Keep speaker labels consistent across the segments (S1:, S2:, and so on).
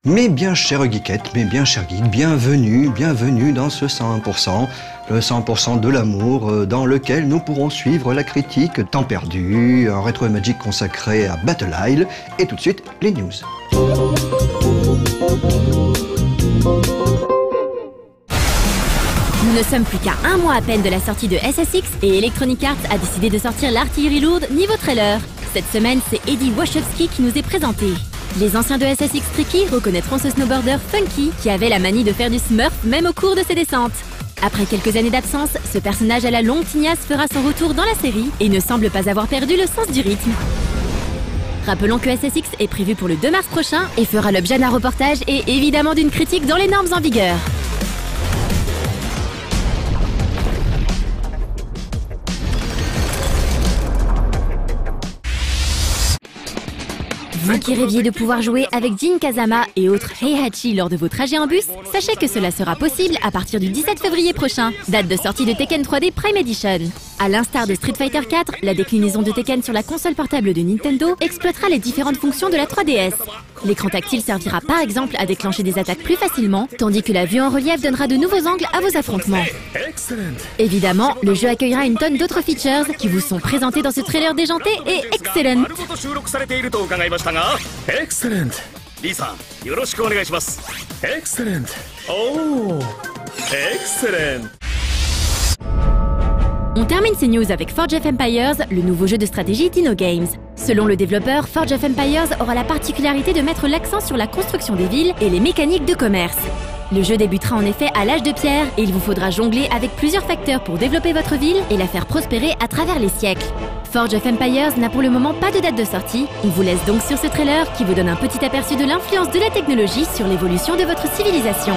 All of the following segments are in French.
S1: Mes bien chères geekettes, mes bien chers geeks, bienvenue dans ce 101%, le 100% de l'amour dans lequel nous pourrons suivre la critique Temps perdu, un rétro magique consacré à Battle Isle, et tout de suite les news.
S2: Nous ne sommes plus qu'à un mois à peine de la sortie de SSX et Electronic Arts a décidé de sortir l'artillerie lourde niveau trailer. Cette semaine, c'est Eddie Wachowski qui nous est présenté. Les anciens de SSX Tricky reconnaîtront ce snowboarder funky qui avait la manie de faire du smurf même au cours de ses descentes. Après quelques années d'absence, ce personnage à la longue tignasse fera son retour dans la série et ne semble pas avoir perdu le sens du rythme. Rappelons que SSX est prévu pour le 2 mars prochain et fera l'objet d'un reportage et évidemment d'une critique dans les normes en vigueur. Vous qui rêviez de pouvoir jouer avec Jin Kazama et autres Heihachi lors de vos trajets en bus, sachez que cela sera possible à partir du 17 février prochain, date de sortie de Tekken 3D Prime Edition. À l'instar de Street Fighter 4, la déclinaison de Tekken sur la console portable de Nintendo exploitera les différentes fonctions de la 3DS. L'écran tactile servira par exemple à déclencher des attaques plus facilement, tandis que la vue en relief donnera de nouveaux angles à vos affrontements. Évidemment, le jeu accueillera une tonne d'autres features qui vous sont présentés dans ce trailer déjanté et excellent.
S3: Excellent. Lisa, yoroshiku onegaishimasu. Excellent. Oh, excellent.
S2: On termine ces news avec Forge of Empires, le nouveau jeu de stratégie d'InnoGames. Selon le développeur, Forge of Empires aura la particularité de mettre l'accent sur la construction des villes et les mécaniques de commerce. Le jeu débutera en effet à l'âge de pierre et il vous faudra jongler avec plusieurs facteurs pour développer votre ville et la faire prospérer à travers les siècles. Forge of Empires n'a pour le moment pas de date de sortie, on vous laisse donc sur ce trailer qui vous donne un petit aperçu de l'influence de la technologie sur l'évolution de votre civilisation.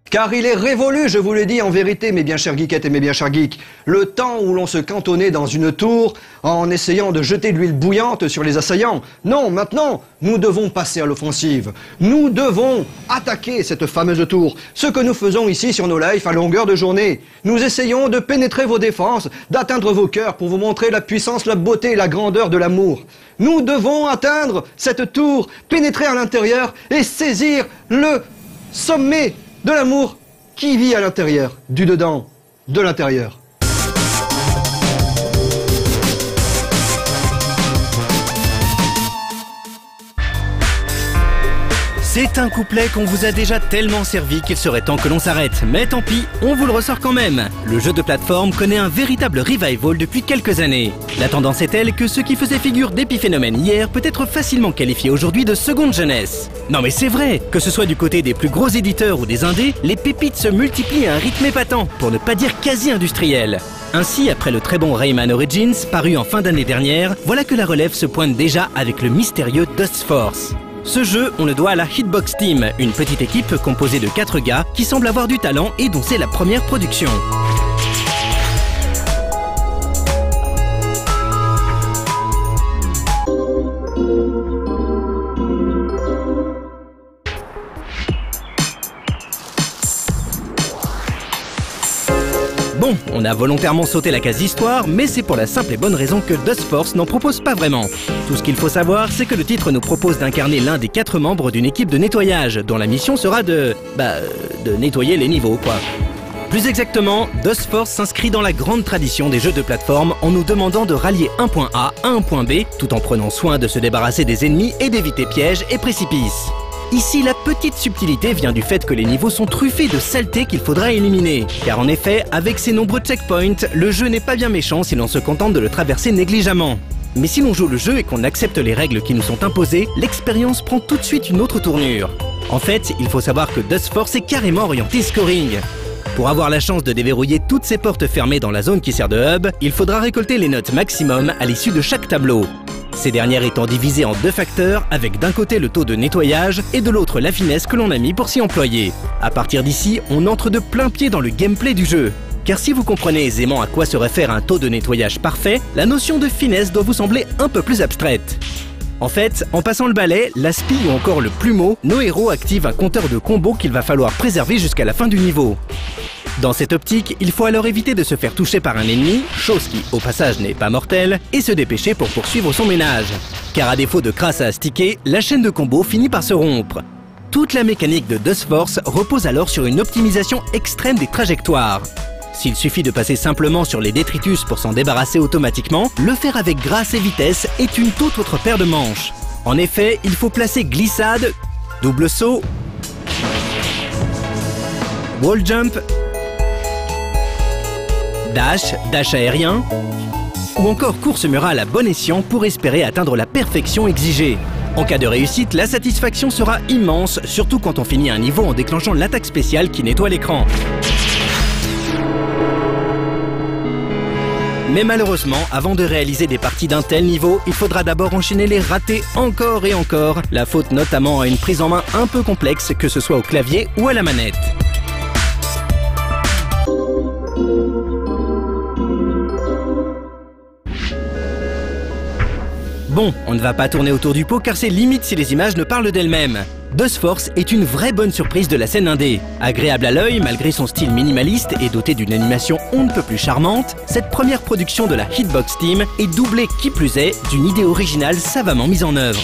S1: Car il est révolu, je vous le dis en vérité, mes bien chers geekettes et mes bien chers geeks, le temps où l'on se cantonnait dans une tour en essayant de jeter de l'huile bouillante sur les assaillants. Non, maintenant, nous devons passer à l'offensive. Nous devons attaquer cette fameuse tour. Ce que nous faisons ici sur nos lives à longueur de journée. Nous essayons de pénétrer vos défenses, d'atteindre vos cœurs pour vous montrer la puissance, la beauté et la grandeur de l'amour. Nous devons atteindre cette tour, pénétrer à l'intérieur et saisir le sommet de l'amour qui vit à l'intérieur, du dedans, de l'intérieur.
S4: C'est un couplet qu'on vous a déjà tellement servi qu'il serait temps que l'on s'arrête. Mais tant pis, on vous le ressort quand même. Le jeu de plateforme connaît un véritable revival depuis quelques années. La tendance est telle que ce qui faisait figure d'épiphénomène hier peut être facilement qualifié aujourd'hui de seconde jeunesse. Non mais c'est vrai, que ce soit du côté des plus gros éditeurs ou des indés, les pépites se multiplient à un rythme épatant, pour ne pas dire quasi industriel. Ainsi, après le très bon Rayman Origins, paru en fin d'année dernière, voilà que la relève se pointe déjà avec le mystérieux Dustforce. Ce jeu, on le doit à la Hitbox Team, une petite équipe composée de 4 gars qui semble avoir du talent et dont c'est la première production. Bon, on a volontairement sauté la case histoire, mais c'est pour la simple et bonne raison que Dustforce n'en propose pas vraiment. Tout ce qu'il faut savoir, c'est que le titre nous propose d'incarner l'un des 4 membres d'une équipe de nettoyage, dont la mission sera de nettoyer les niveaux, quoi. Plus exactement, Dustforce s'inscrit dans la grande tradition des jeux de plateforme en nous demandant de rallier un point A à un point B, tout en prenant soin de se débarrasser des ennemis et d'éviter pièges et précipices. Ici, la petite subtilité vient du fait que les niveaux sont truffés de saletés qu'il faudra éliminer. Car en effet, avec ses nombreux checkpoints, le jeu n'est pas bien méchant si l'on se contente de le traverser négligemment. Mais si l'on joue le jeu et qu'on accepte les règles qui nous sont imposées, l'expérience prend tout de suite une autre tournure. En fait, il faut savoir que Dustforce est carrément orienté scoring. Pour avoir la chance de déverrouiller toutes ces portes fermées dans la zone qui sert de hub, il faudra récolter les notes maximum à l'issue de chaque tableau. Ces dernières étant divisées en 2 facteurs, avec d'un côté le taux de nettoyage et de l'autre la finesse que l'on a mis pour s'y employer. À partir d'ici, on entre de plein pied dans le gameplay du jeu. Car si vous comprenez aisément à quoi se réfère un taux de nettoyage parfait, la notion de finesse doit vous sembler un peu plus abstraite. En fait, en passant le balai, l'aspi ou encore le plumeau, nos héros activent un compteur de combos qu'il va falloir préserver jusqu'à la fin du niveau. Dans cette optique, il faut alors éviter de se faire toucher par un ennemi, chose qui, au passage, n'est pas mortelle, et se dépêcher pour poursuivre son ménage. Car à défaut de crasse à astiquer, la chaîne de combos finit par se rompre. Toute la mécanique de Dustforce repose alors sur une optimisation extrême des trajectoires. S'il suffit de passer simplement sur les détritus pour s'en débarrasser automatiquement, le faire avec grâce et vitesse est une toute autre paire de manches. En effet, il faut placer glissade, double saut, wall jump, dash aérien, ou encore course murale à bon escient pour espérer atteindre la perfection exigée. En cas de réussite, la satisfaction sera immense, surtout quand on finit un niveau en déclenchant l'attaque spéciale qui nettoie l'écran. Mais malheureusement, avant de réaliser des parties d'un tel niveau, il faudra d'abord enchaîner les ratés encore et encore, la faute notamment à une prise en main un peu complexe, que ce soit au clavier ou à la manette. Bon, on ne va pas tourner autour du pot car c'est limite si les images ne parlent d'elles-mêmes. Dustforce est une vraie bonne surprise de la scène indé. Agréable à l'œil malgré son style minimaliste et doté d'une animation on ne peut plus charmante, cette première production de la Hitbox Team est doublée qui plus est d'une idée originale savamment mise en œuvre.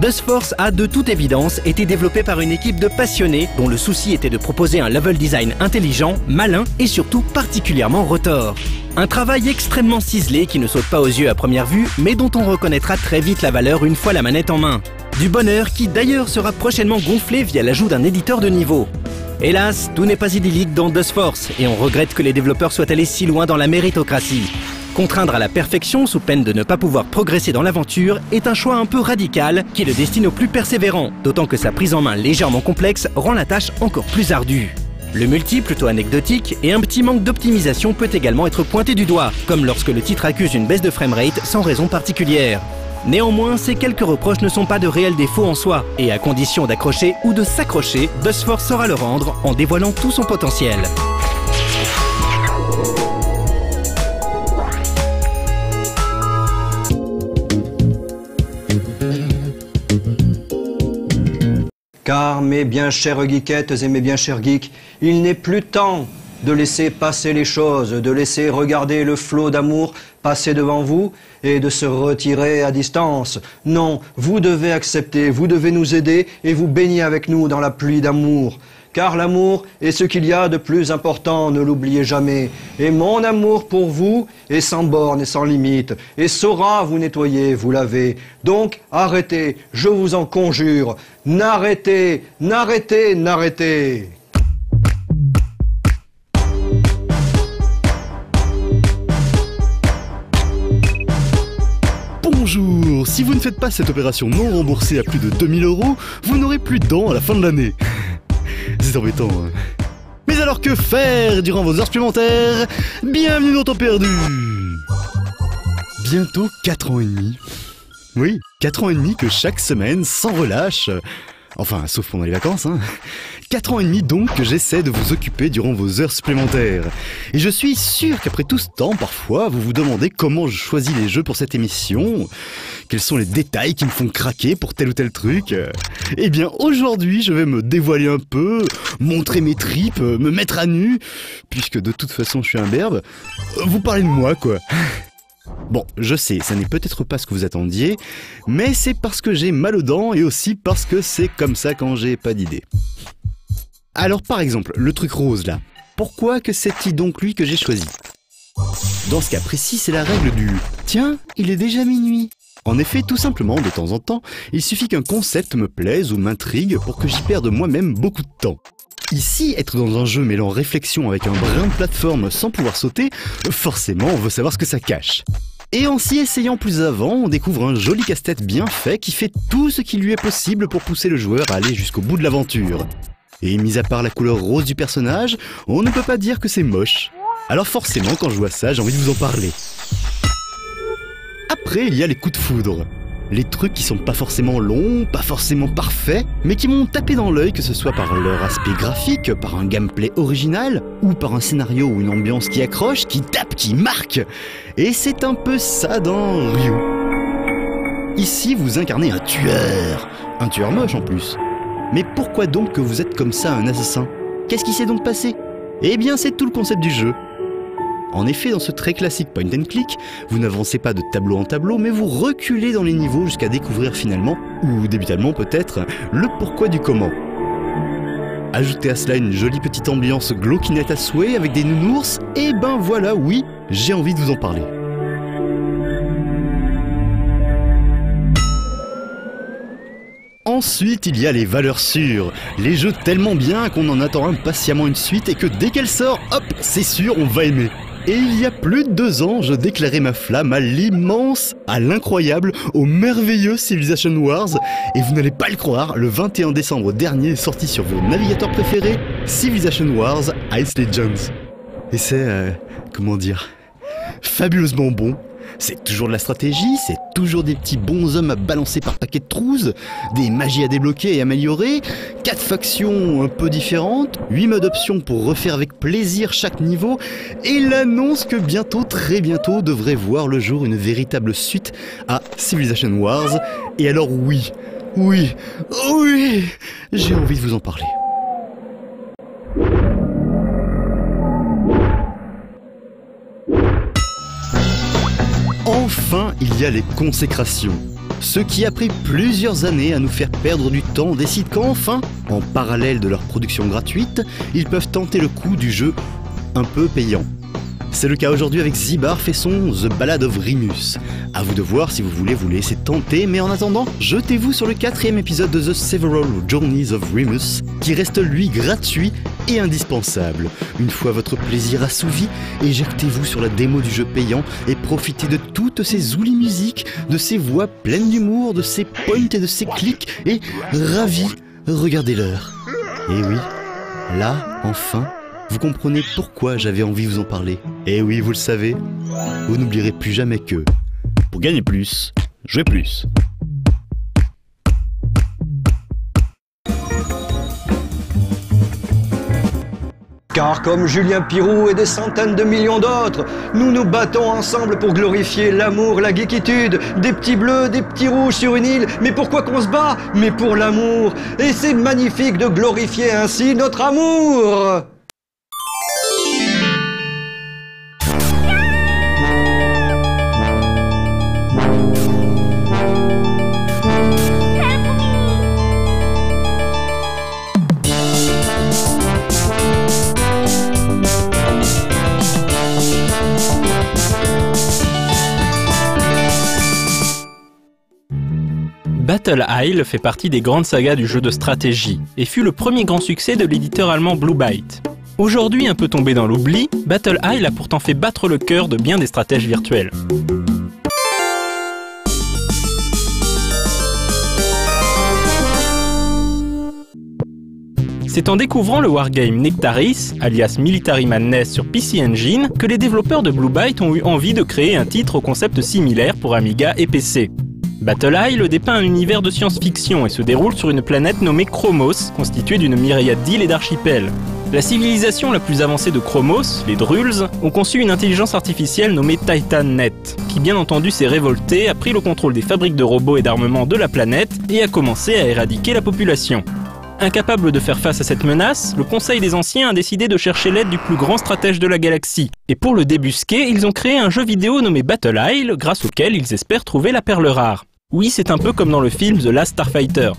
S4: Dustforce a de toute évidence été développé par une équipe de passionnés dont le souci était de proposer un level design intelligent, malin et surtout particulièrement retors. Un travail extrêmement ciselé qui ne saute pas aux yeux à première vue, mais dont on reconnaîtra très vite la valeur une fois la manette en main. Du bonheur qui d'ailleurs sera prochainement gonflé via l'ajout d'un éditeur de niveau. Hélas, tout n'est pas idyllique dans Dustforce, et on regrette que les développeurs soient allés si loin dans la méritocratie. Contraindre à la perfection sous peine de ne pas pouvoir progresser dans l'aventure est un choix un peu radical qui le destine aux plus persévérants, d'autant que sa prise en main légèrement complexe rend la tâche encore plus ardue. Le multi, plutôt anecdotique, et un petit manque d'optimisation peut également être pointé du doigt, comme lorsque le titre accuse une baisse de framerate sans raison particulière. Néanmoins, ces quelques reproches ne sont pas de réels défauts en soi, et à condition d'accrocher ou de s'accrocher, Dustforce saura le rendre en dévoilant tout son potentiel.
S1: Car, mes bien chères geekettes et mes bien chers geeks, il n'est plus temps de laisser passer les choses, de laisser regarder le flot d'amour passer devant vous et de se retirer à distance. Non, vous devez accepter, vous devez nous aider et vous baigner avec nous dans la pluie d'amour. Car l'amour est ce qu'il y a de plus important, ne l'oubliez jamais. Et mon amour pour vous est sans borne et sans limite, et saura vous nettoyer, vous laver. Donc arrêtez, je vous en conjure, n'arrêtez, n'arrêtez, n'arrêtez.
S5: Bonjour, si vous ne faites pas cette opération non remboursée à plus de 2000 €, vous n'aurez plus de dents à la fin de l'année. C'est embêtant, hein. Mais alors que faire durant vos heures supplémentaires? Bienvenue dans Temps Perdu. Bientôt 4 ans et demi. Oui, 4 ans et demi que chaque semaine, sans relâche... Enfin, sauf pendant les vacances, hein. 4 ans et demi donc que j'essaie de vous occuper durant vos heures supplémentaires. Et je suis sûr qu'après tout ce temps, parfois, vous vous demandez comment je choisis les jeux pour cette émission, quels sont les détails qui me font craquer pour tel ou tel truc. Eh bien, aujourd'hui, je vais me dévoiler un peu, montrer mes tripes, me mettre à nu, puisque de toute façon, je suis un berbe. Vous parlez de moi, quoi. Bon, je sais, ça n'est peut-être pas ce que vous attendiez, mais c'est parce que j'ai mal aux dents et aussi parce que c'est comme ça quand j'ai pas d'idée. Alors par exemple, le truc rose là, pourquoi que c'est-il donc lui que j'ai choisi? Dans ce cas précis, c'est la règle du « Tiens, il est déjà minuit ». En effet, tout simplement, de temps en temps, il suffit qu'un concept me plaise ou m'intrigue pour que j'y perde moi-même beaucoup de temps. Ici, être dans un jeu mêlant réflexion avec un brin de plateforme sans pouvoir sauter, forcément on veut savoir ce que ça cache. Et en s'y essayant plus avant, on découvre un joli casse-tête bien fait qui fait tout ce qui lui est possible pour pousser le joueur à aller jusqu'au bout de l'aventure. Et mis à part la couleur rose du personnage, on ne peut pas dire que c'est moche. Alors forcément, quand je vois ça, j'ai envie de vous en parler. Après, il y a les coups de foudre. Les trucs qui sont pas forcément longs, pas forcément parfaits, mais qui m'ont tapé dans l'œil, que ce soit par leur aspect graphique, par un gameplay original, ou par un scénario ou une ambiance qui accroche, qui tape, qui marque. Et c'est un peu ça dans Ryu. Ici, vous incarnez un tueur moche en plus. Mais pourquoi donc que vous êtes comme ça un assassin? Qu'est-ce qui s'est donc passé? Eh bien, c'est tout le concept du jeu. En effet, dans ce très classique point and click, vous n'avancez pas de tableau en tableau, mais vous reculez dans les niveaux jusqu'à découvrir finalement, ou débutalement peut-être, le pourquoi du comment. Ajoutez à cela une jolie petite ambiance glauquinette à souhait avec des nounours, et ben voilà, oui, j'ai envie de vous en parler. Ensuite, il y a les valeurs sûres, les jeux tellement bien qu'on en attend impatiemment une suite et que dès qu'elle sort, hop, c'est sûr, on va aimer. Et il y a plus de 2 ans, je déclarais ma flamme à l'immense, à l'incroyable, au merveilleux Civilization Wars. Et vous n'allez pas le croire, le 21 décembre dernier est sorti sur vos navigateurs préférés, Civilization Wars Ice Legends. Et c'est, comment dire, fabuleusement bon. C'est toujours de la stratégie, c'est toujours des petits bonshommes à balancer par paquet de trouses, des magies à débloquer et améliorer, 4 factions un peu différentes, 8 modes options pour refaire avec plaisir chaque niveau, et l'annonce que bientôt, très bientôt, devrait voir le jour une véritable suite à Civilization Wars. Et alors oui, j'ai envie de vous en parler. Enfin, il y a les consécrations. Ceux qui, après plusieurs années à nous faire perdre du temps, décident qu'enfin, en parallèle de leur production gratuite, ils peuvent tenter le coup du jeu un peu payant. C'est le cas aujourd'hui avec Zybarf et son The Ballad of Remus. À vous de voir si vous voulez vous laisser tenter, mais en attendant, jetez-vous sur le 4e épisode de The Several Journeys of Remus, qui reste lui gratuit et indispensable. Une fois votre plaisir assouvi, éjectez-vous sur la démo du jeu payant et profitez de toutes ces zoulis musiques, de ces voix pleines d'humour, de ces points et de ces clics, et ravis, regardez l'heure. Et oui, là, enfin, vous comprenez pourquoi j'avais envie de vous en parler. Et oui, vous le savez, vous n'oublierez plus jamais que, pour gagner plus, jouez plus.
S1: Car comme Julien Pirou et des centaines de millions d'autres, nous nous battons ensemble pour glorifier l'amour, la geekitude, des petits bleus, des petits rouges sur une île. Mais pourquoi qu'on se bat? Mais pour l'amour. Et c'est magnifique de glorifier ainsi notre amour.
S6: Battle Isle fait partie des grandes sagas du jeu de stratégie et fut le premier grand succès de l'éditeur allemand Blue Byte. Aujourd'hui un peu tombé dans l'oubli, Battle Isle a pourtant fait battre le cœur de bien des stratèges virtuels. C'est en découvrant le wargame Nectaris, alias Military Madness sur PC Engine, que les développeurs de Blue Byte ont eu envie de créer un titre au concept similaire pour Amiga et PC. Battle Isle dépeint un univers de science-fiction et se déroule sur une planète nommée Chromos, constituée d'une myriade d'îles et d'archipels. La civilisation la plus avancée de Chromos, les Drulls, ont conçu une intelligence artificielle nommée TitanNet, qui bien entendu s'est révoltée, a pris le contrôle des fabriques de robots et d'armement de la planète et a commencé à éradiquer la population. Incapable de faire face à cette menace, le Conseil des Anciens a décidé de chercher l'aide du plus grand stratège de la galaxie. Et pour le débusquer, ils ont créé un jeu vidéo nommé Battle Isle, grâce auquel ils espèrent trouver la perle rare. Oui, c'est un peu comme dans le film The Last Starfighter.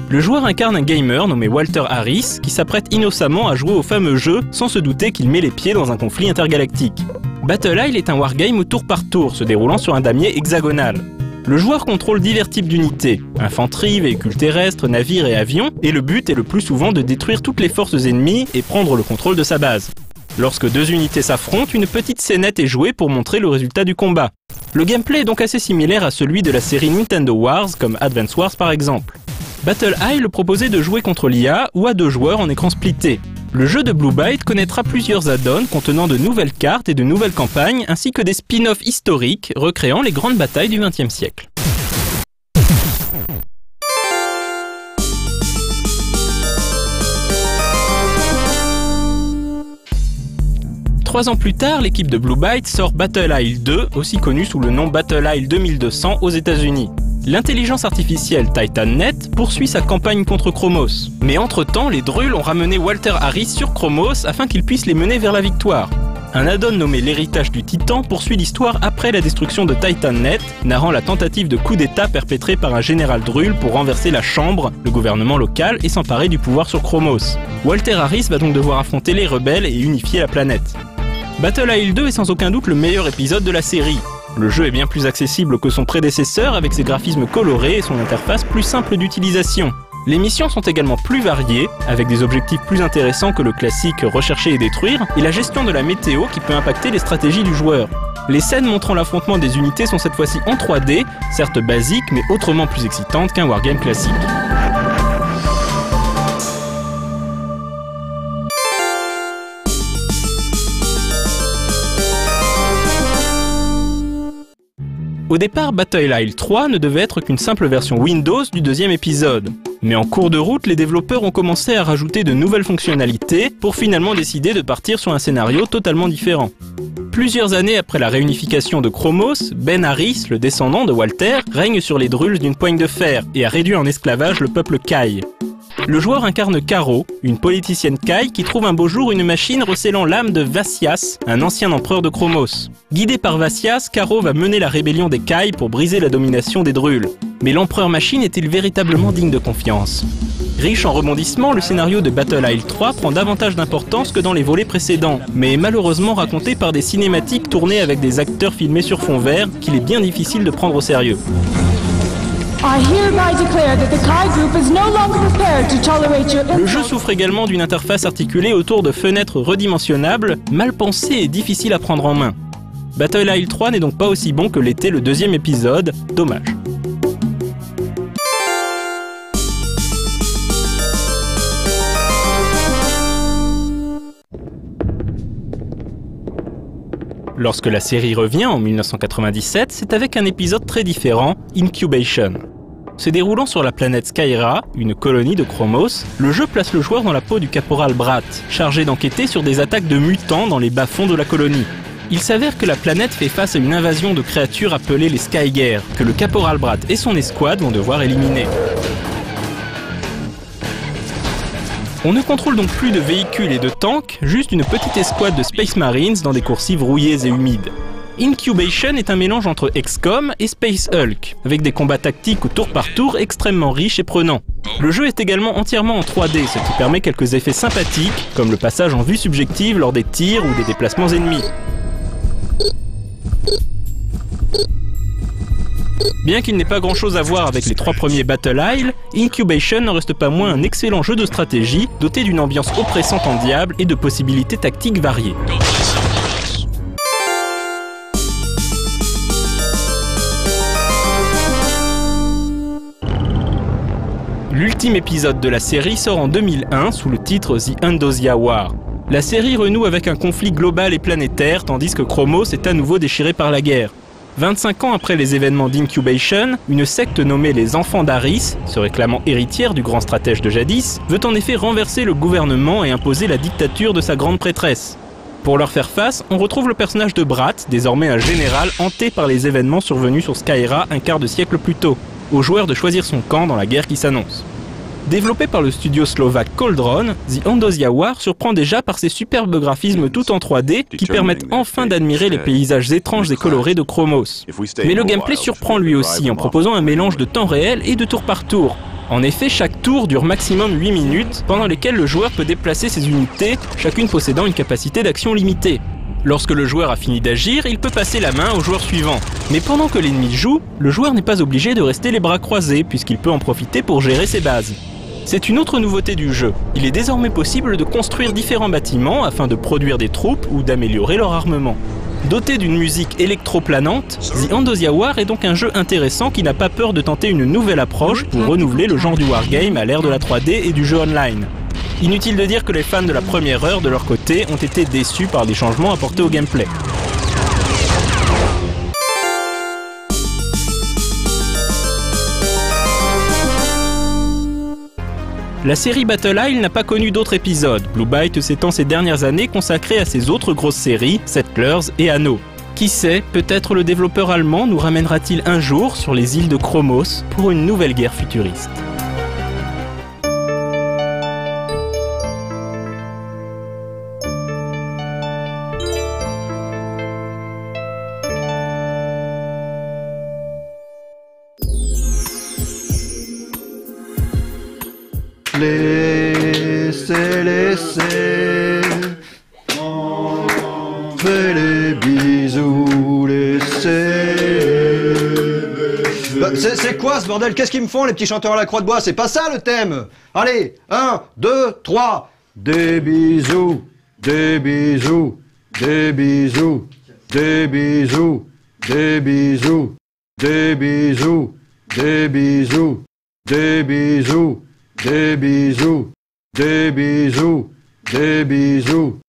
S6: Le joueur incarne un gamer nommé Walter Harris, qui s'apprête innocemment à jouer au fameux jeu, sans se douter qu'il met les pieds dans un conflit intergalactique. Battle Isle est un wargame au tour par tour, se déroulant sur un damier hexagonal. Le joueur contrôle divers types d'unités, infanterie, véhicules terrestres, navires et avions, et le but est le plus souvent de détruire toutes les forces ennemies et prendre le contrôle de sa base. Lorsque deux unités s'affrontent, une petite scénette est jouée pour montrer le résultat du combat. Le gameplay est donc assez similaire à celui de la série Nintendo Wars, comme Advance Wars par exemple. Battle Isle proposait de jouer contre l'IA ou à 2 joueurs en écran splitté. Le jeu de Blue Byte connaîtra plusieurs add-ons contenant de nouvelles cartes et de nouvelles campagnes, ainsi que des spin-offs historiques recréant les grandes batailles du XXe siècle. 3 ans plus tard, l'équipe de Blue Byte sort Battle Isle 2, aussi connu sous le nom Battle Isle 2200 aux États-Unis. L'intelligence artificielle TitanNet poursuit sa campagne contre Chromos. Mais entre-temps, les Drulls ont ramené Walter Harris sur Chromos afin qu'il puisse les mener vers la victoire. Un add-on nommé l'héritage du Titan poursuit l'histoire après la destruction de TitanNet, narrant la tentative de coup d'état perpétrée par un général Drull pour renverser la Chambre, le gouvernement local, et s'emparer du pouvoir sur Chromos. Walter Harris va donc devoir affronter les rebelles et unifier la planète. Battle Isle 2 est sans aucun doute le meilleur épisode de la série. Le jeu est bien plus accessible que son prédécesseur avec ses graphismes colorés et son interface plus simple d'utilisation. Les missions sont également plus variées, avec des objectifs plus intéressants que le classique rechercher et détruire, et la gestion de la météo qui peut impacter les stratégies du joueur. Les scènes montrant l'affrontement des unités sont cette fois-ci en 3D, certes basiques mais autrement plus excitantes qu'un wargame classique. Au départ, Battle Isle 3 ne devait être qu'une simple version Windows du deuxième épisode. Mais en cours de route, les développeurs ont commencé à rajouter de nouvelles fonctionnalités pour finalement décider de partir sur un scénario totalement différent. Plusieurs années après la réunification de Chromos, Ben Harris, le descendant de Walter, règne sur les Drulls d'une poigne de fer et a réduit en esclavage le peuple Kai. Le joueur incarne Caro, une politicienne Kai qui trouve un beau jour une machine recélant l'âme de Vassias, un ancien empereur de Chromos. Guidé par Vassias, Caro va mener la rébellion des Kai pour briser la domination des Drulls. Mais l'empereur machine est-il véritablement digne de confiance? Riche en rebondissements, le scénario de Battle Isle 3 prend davantage d'importance que dans les volets précédents, mais est malheureusement raconté par des cinématiques tournées avec des acteurs filmés sur fond vert qu'il est bien difficile de prendre au sérieux. Le jeu souffre également d'une interface articulée autour de fenêtres redimensionnables, mal pensées et difficiles à prendre en main. Battle Isle 3 n'est donc pas aussi bon que l'était le deuxième épisode, dommage. Lorsque la série revient en 1997, c'est avec un épisode très différent, Incubation. Se déroulant sur la planète Skyra, une colonie de Chromos, le jeu place le joueur dans la peau du caporal Brat, chargé d'enquêter sur des attaques de mutants dans les bas-fonds de la colonie. Il s'avère que la planète fait face à une invasion de créatures appelées les Skygear, que le caporal Brat et son escouade vont devoir éliminer. On ne contrôle donc plus de véhicules et de tanks, juste une petite escouade de Space Marines dans des coursives rouillées et humides. Incubation est un mélange entre XCOM et Space Hulk, avec des combats tactiques au tour par tour extrêmement riches et prenants. Le jeu est également entièrement en 3D, ce qui permet quelques effets sympathiques, comme le passage en vue subjective lors des tirs ou des déplacements ennemis. Bien qu'il n'ait pas grand chose à voir avec les 3 premiers Battle Isle, Incubation ne reste pas moins un excellent jeu de stratégie, doté d'une ambiance oppressante en diable et de possibilités tactiques variées. L'ultime épisode de la série sort en 2001 sous le titre The Andosia War. La série renoue avec un conflit global et planétaire, tandis que Chromos est à nouveau déchiré par la guerre. 25 ans après les événements d'Incubation, une secte nommée les Enfants d'Harris, se réclamant héritière du grand stratège de jadis, veut en effet renverser le gouvernement et imposer la dictature de sa grande prêtresse. Pour leur faire face, on retrouve le personnage de Brat, désormais un général hanté par les événements survenus sur Skyra un quart de siècle plus tôt, au joueur de choisir son camp dans la guerre qui s'annonce. Développé par le studio slovaque Cauldron, The Andosia War surprend déjà par ses superbes graphismes tout en 3D qui permettent enfin d'admirer les paysages étranges et colorés de Chromos. Mais le gameplay surprend lui aussi en proposant un mélange de temps réel et de tour par tour. En effet, chaque tour dure maximum 8 minutes, pendant lesquelles le joueur peut déplacer ses unités, chacune possédant une capacité d'action limitée. Lorsque le joueur a fini d'agir, il peut passer la main au joueur suivant. Mais pendant que l'ennemi joue, le joueur n'est pas obligé de rester les bras croisés, puisqu'il peut en profiter pour gérer ses bases. C'est une autre nouveauté du jeu. Il est désormais possible de construire différents bâtiments afin de produire des troupes ou d'améliorer leur armement. Doté d'une musique électroplanante, The Andosia War est donc un jeu intéressant qui n'a pas peur de tenter une nouvelle approche pour renouveler le genre du wargame à l'ère de la 3D et du jeu online. Inutile de dire que les fans de la première heure, de leur côté, ont été déçus par des changements apportés au gameplay. La série Battle Isle n'a pas connu d'autres épisodes, Blue Byte s'étant ces dernières années consacré à ses autres grosses séries, Settlers et Anno. Qui sait, peut-être le développeur allemand nous ramènera-t-il un jour sur les îles de Chromos pour une nouvelle guerre futuriste.
S1: Laissez, fais les bisous, laissez. Bah, c'est quoi ce bordel? Qu'est-ce qu'ils me font les petits chanteurs à la croix de bois? C'est pas ça le thème. Allez, 1, 2, 3. Des bisous, des bisous, des bisous, des bisous, des bisous, des bisous, des bisous, des bisous, des bisous. Des bisous, des bisous.